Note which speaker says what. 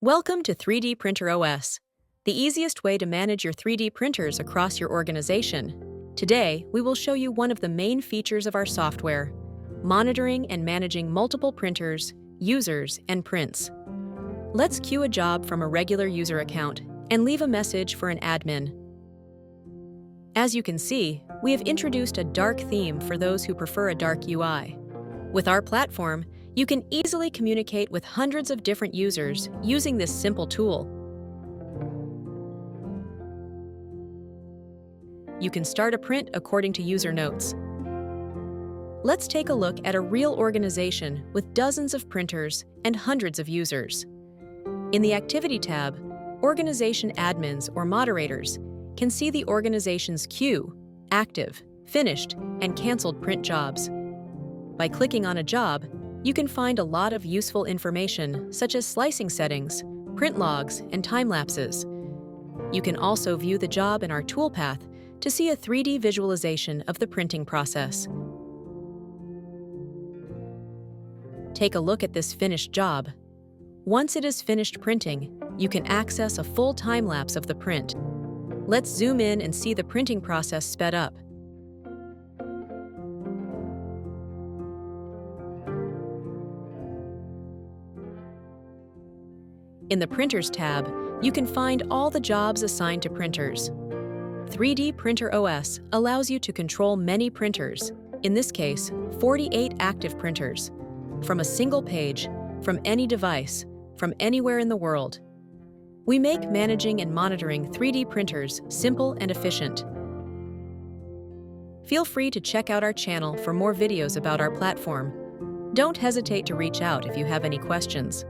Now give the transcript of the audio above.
Speaker 1: Welcome to 3D Printer OS, the easiest way to manage your 3D printers across your organization. Today, we will show you one of the main features of our software: monitoring and managing multiple printers, users, and prints. Let's queue a job from a regular user account and leave a message for an admin. As you can see, we have introduced a dark theme for those who prefer a dark UI. With our platform, you can easily communicate with hundreds of different users using this simple tool. You can start a print according to user notes. Let's take a look at a real organization with dozens of printers and hundreds of users. In the Activity tab, organization admins or moderators can see the organization's queue, active, finished, and canceled print jobs. By clicking on a job, you can find a lot of useful information such as slicing settings, print logs, and time lapses. You can also view the job in our toolpath to see a 3D visualization of the printing process. Take a look at this finished job. Once it is finished printing, you can access a full time lapse of the print. Let's zoom in and see the printing process sped up. In the Printers tab, you can find all the jobs assigned to printers. 3D Printer OS allows you to control many printers, in this case, 48 active printers, from a single page, from any device, from anywhere in the world. We make managing and monitoring 3D printers simple and efficient. Feel free to check out our channel for more videos about our platform. Don't hesitate to reach out if you have any questions.